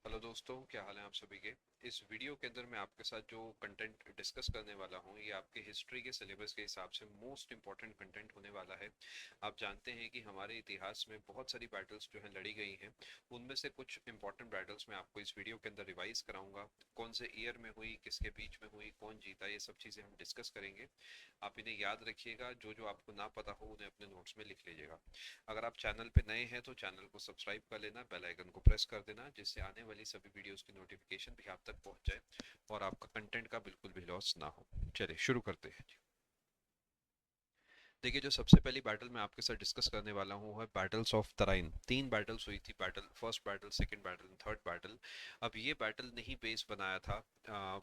Hello दोस्तों, क्या हाल है आप सभी के। इस वीडियो के अंदर मैं आपके साथ जो कंटेंट डिस्कस करने वाला हूँ ये आपके हिस्ट्री के सिलेबस के हिसाब से मोस्ट इम्पॉर्टेंट कंटेंट होने वाला है। आप जानते हैं कि हमारे इतिहास में बहुत सारी बैटल्स जो हैं लड़ी गई हैं। उनमें से कुछ इंपॉर्टेंट बैटल्स मैं आपको इस वीडियो के अंदर रिवाइज कराऊंगा। कौन से ईयर में हुई, किसके बीच में हुई, कौन जीता, ये सब चीज़ें हम डिस्कस करेंगे। आप इन्हें याद रखिएगा, जो जो आपको ना पता हो उन्हें अपने नोट्स में लिख लीजिएगा। अगर आप चैनल पे नए हैं तो चैनल को सब्सक्राइब कर लेना, बेल आइकन को प्रेस कर देना, जिससे आने वाली सभी वीडियोस की नोटिफिकेशन भी आप तक पहुंच जाए और आपका कंटेंट का बिल्कुल भी लॉस ना हो। चलिए शुरू करते हैं। देखिए, जो सबसे पहली बैटल मैं आपके साथ डिस्कस करने वाला हूँ है बैटल्स ऑफ तराइन। तीन बैटल्स हुई थी, battle first battle, second battle and third battle. अब ये बैटल नहीं बेस बनाया था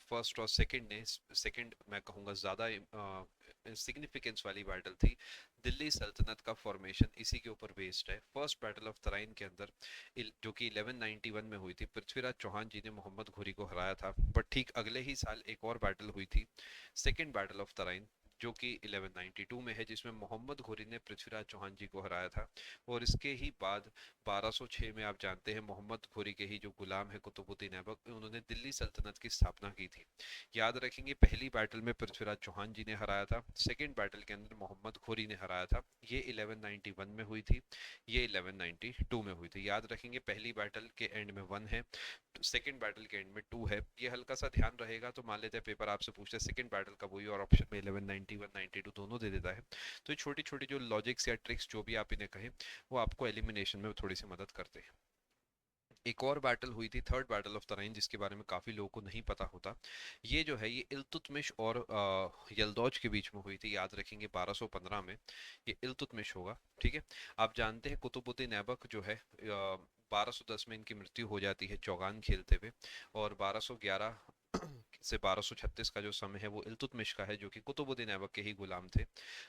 फर्स्ट और सेकंड ने। सेकंड मैं कहूँगा ज़्यादा सिग्निफिकेंस वाली बैटल थी। दिल्ली सल्तनत का फॉर्मेशन इसी के ऊपर बेस्ड है। फर्स्ट बैटल ऑफ तराइन के अंदर जो कि 1191 में हुई थी, पृथ्वीराज चौहान जी ने मोहम्मद घोरी को हराया था। बट ठीक अगले ही साल एक और बैटल हुई थी, सेकेंड बैटल ऑफ तराइन, जो कि 1192 में है, जिसमें मोहम्मद घोरी ने पृथ्वीराज चौहान जी को हराया था। और इसके ही बाद 1206 में आप जानते हैं मोहम्मद घोरी के ही जो गुलाम है कुतुबुद्दीन ऐबक, उन्होंने दिल्ली सल्तनत की स्थापना की थी। याद रखेंगे, पहली बैटल में पृथ्वीराज चौहान जी ने हराया था, सेकेंड बैटल के अंदर मोहम्मद घोरी ने हराया था। ये 1191 में हुई थी, ये 1192 में हुई थी। याद रखेंगे, पहली बैटल के एंड में 1 है, सेकंड बैटल के एंड में 2 है। ये हल्का सा ध्यान रहेगा। तो मान लेते हैं पेपर आपसे पूछता है सेकंड बैटल कब हुई और ऑप्शन में 1191 92 दोनों दे देता है। तो ये छोटी छोटी जो लॉजिक्स या ट्रिक्स जो भी आप इन्हें कहें, वो आपको एलिमिनेशन में थोड़ी सी मदद करते हैं। एक और बैटल हुई थी, थर्ड बैटल ऑफ तराइन, जिसके बारे में काफी लोगों को नहीं पता होता। ये जो है, ये इल्तुतमिश और यलदौज के बीच में हुई थी। याद रखेंगे 1215 में ये इल्तुतमिश होगा। ठीक है। आप जानते हैं कुतुबुद्दीन ऐबक जो है 1210 में इनकी मृत्यु हो जाती है चौगान खेलते हुए। और 1211 से 1236 का जो समय है वो इल्तुतमिश का है, जो कि कुतुबुद्दीन ऐबक के ही गुलाम थे।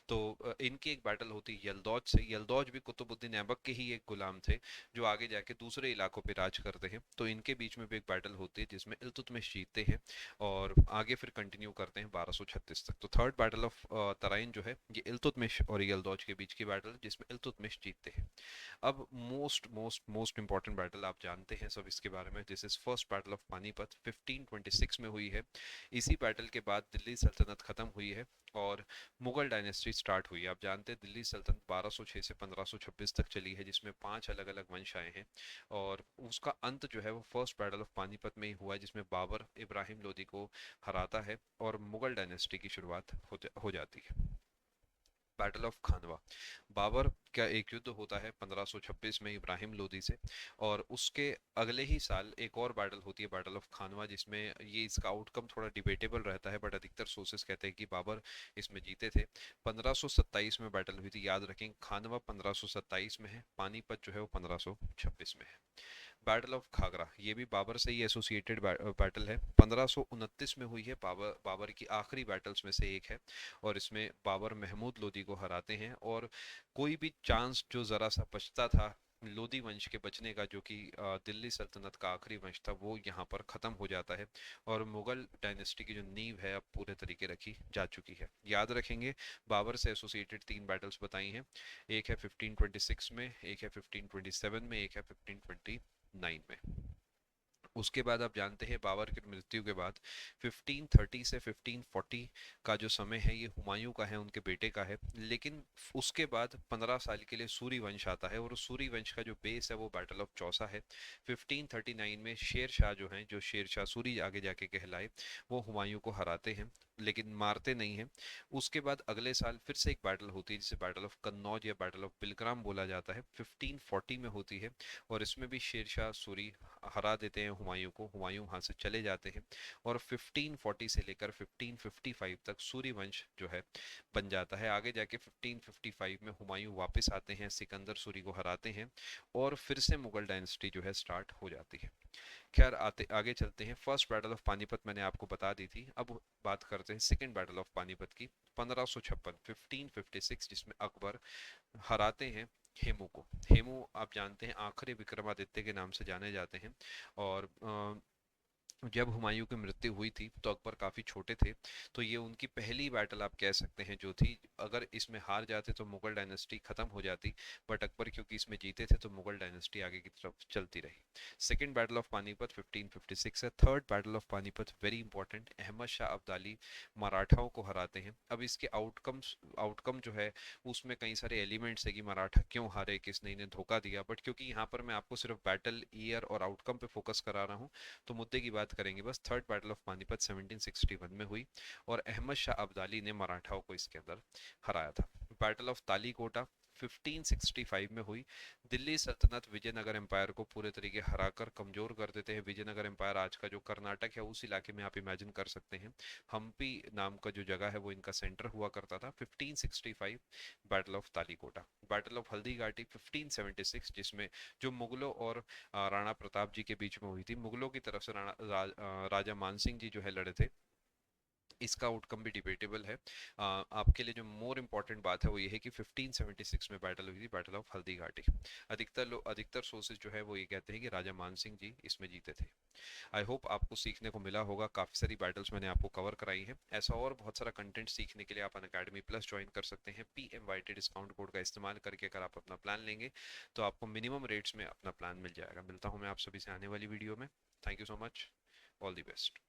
तो इनकी एक बैटल होती है यलदौज से। यलदौज भी कुतुबुद्दीन ऐबक के ही एक गुलाम थे, जो आगे जाके दूसरे इलाकों पे राज करते हैं। तो इनके बीच में भी एक बैटल होती है जिसमें इल्तुतमिश जीतते हैं और आगे फिर कंटिन्यू करते हैं 1236 तक। तो थर्ड बैटल ऑफ तराइन जो है, ये इल्तुतमिश और यलदौज के बीच की बैटल है, जिसमें इल्तुतमिश जीतते हैं। अब most most most important battle आप जानते हैं सब इसके बारे में। This is first battle of Panipat, 1526 में हुई है। इसी बैटल के बाद दिल्ली सल्तनत खत्म हुई है और मुगल डायनेस्टी स्टार्ट हुई। आप जानते हैं दिल्ली सल्तनत 1206 से 1526 तक चली है, जिसमें 5 अलग अलग वंश आए हैं। और उसका अंत जो है वो फर्स्ट बैटल ऑफ पानीपत में ही हुआ है, जिसमें बाबर इब्राहिम लोदी को हराता है और मुगल डायनेस्टी की शुरुआत हो जाती है। बैटल ऑफ खानवा, बाबर का एक युद्ध होता है 1526 में इब्राहिम लोदी से। और उसके अगले ही साल एक और बैटल होती है, बैटल ऑफ खानवा, जिसमें ये इसका आउटकम थोड़ा डिबेटेबल रहता है, बट अधिकतर सोर्सेस कहते हैं कि बाबर इसमें जीते थे। 1527 में बैटल हुई थी। याद रखें, खानवा 1527 में है, पानीपत जो है वो 1526 में है। बैटल ऑफ खागरा, ये भी बाबर से ही एसोसिएटेड बैटल है, 1529 में हुई है। बाबर की आखिरी बैटल्स में से एक है। और इसमें बाबर महमूद लोदी को हराते हैं और कोई भी चांस जो जरा सा बचता था लोदी वंश के बचने का, जो कि दिल्ली सल्तनत का आखिरी वंश था, वो यहाँ पर खत्म हो जाता है। और मुगल डायनेस्टी की जो नींव है अब पूरे तरीके रखी जा चुकी है। याद रखेंगे, बाबर से एसोसिएटेड 3 बैटल्स बताई हैं। एक है 1526 में, एक है 1527 में, एक है 1529 में। उसके बाद आप जानते हैं बाबर की मृत्यु के बाद 1530 से 1540 का जो समय है ये हुमायूं का है, उनके बेटे का है। लेकिन उसके बाद 15 साल के लिए सूरी वंश आता है और उस सूरी वंश का जो बेस है वो बैटल ऑफ चौसा है। 1539 में शेर शाह जो हैं, जो शेर शाह सूरी आगे जाके कहलाए, वो हुमायूं को हराते हैं लेकिन मारते नहीं हैं। उसके बाद अगले साल फिर से एक बैटल होती है, जिसे बैटल ऑफ कन्नौज या बैटल ऑफ बिलग्राम बोला जाता है, 1540 में होती है। और इसमें भी शेर शाह सूरी हरा देते हैं हुमायूं को, हुमायूं वहां से चले जाते हैं। और 1540 से लेकर 1555 तक सूरी वंश जो है बन जाता है। आगे जाके 1555 में हुमायूं वापस आते हैं, सिकंदर सूरी को हराते हैं और फिर से मुगल डायनेस्टी जो है स्टार्ट हो जाती है। खैर, आते आगे चलते हैं। फर्स्ट बैटल ऑफ पानीपत मैंने आपको बता दी थी, अब बात करते हैं सेकंड बैटल ऑफ पानीपत की। 1556 1556, जिसमें अकबर हराते हैं हेमू को। हेमू आप जानते हैं आखिरी विक्रमादित्य के नाम से जाने जाते हैं। और जब हुमायूं की मृत्यु हुई थी तो अकबर काफी छोटे थे। तो ये उनकी पहली बैटल आप कह सकते हैं जो थी। अगर इसमें हार जाते तो मुगल डायनेस्टी खत्म हो जाती, बट अकबर क्योंकि इसमें जीते थे तो मुगल डायनेस्टी आगे की तरफ चलती रही। सेकेंड बैटल ऑफ पानीपत 1556 है। Third battle of Panipat very important, Ahmad Shah Abdali मराठाओं को हराते हैं। अब इसके आउटकम जो है उसमें कई सारे एलिमेंट्स है कि मराठा क्यों हारे, किसने इन्हें धोखा दिया, बट क्योंकि यहाँ पर मैं आपको सिर्फ बैटल ईयर और आउटकम पे फोकस करा रहा हूँ तो मुद्दे की बात करेंगे बस। थर्ड बैटल ऑफ पानीपत 1761 में हुई और अहमद शाह अब्दाली ने मराठाओं को इसके अंदर हराया था। बैटल ऑफ तालीकोटा 1565 में हुई। दिल्ली सल्तनत विजयनगर एम्पायर को पूरे तरीके हराकर कमजोर कर देते हैं। विजयनगर एम्पायर आज का जो कर्नाटक है उस इलाके में आप इमेजिन कर सकते हैं, हम्पी नाम का जो जगह है वो इनका सेंटर हुआ करता था। 1565 battle of Talikota. Battle of Haldi Ghati 1576 जिसमें जो मुगलों और राणा प्रताप जी के बीच में हुई थी। मुगलों की तरफ से राजा मानसिंह जी जो है लड़े थे। इसका आउटकम भी डिबेटेबल है। आपके लिए जो मोर इम्पोर्टेंट बात है वो ये है कि 1576 में बैटल हुई थी, बैटल ऑफ हल्दी घाटी। अधिकतर सोर्सेज जो है वो ये कहते हैं कि राजा मान सिंह जी इसमें जीते थे। आई होप आपको सीखने को मिला होगा, काफ़ी सारी बैटल्स मैंने आपको कवर कराई हैं। ऐसा और बहुत सारा कंटेंट सीखने के लिए आप अनअकैडमी प्लस ज्वाइन कर सकते हैं। PMYT डिस्काउंट कोड का इस्तेमाल करके अगर आप अपना प्लान लेंगे तो आपको मिनिमम रेट्स में अपना प्लान मिल जाएगा। मिलता हूँ मैं आप सभी से आने वाली वीडियो में। Thank you so much, all the best.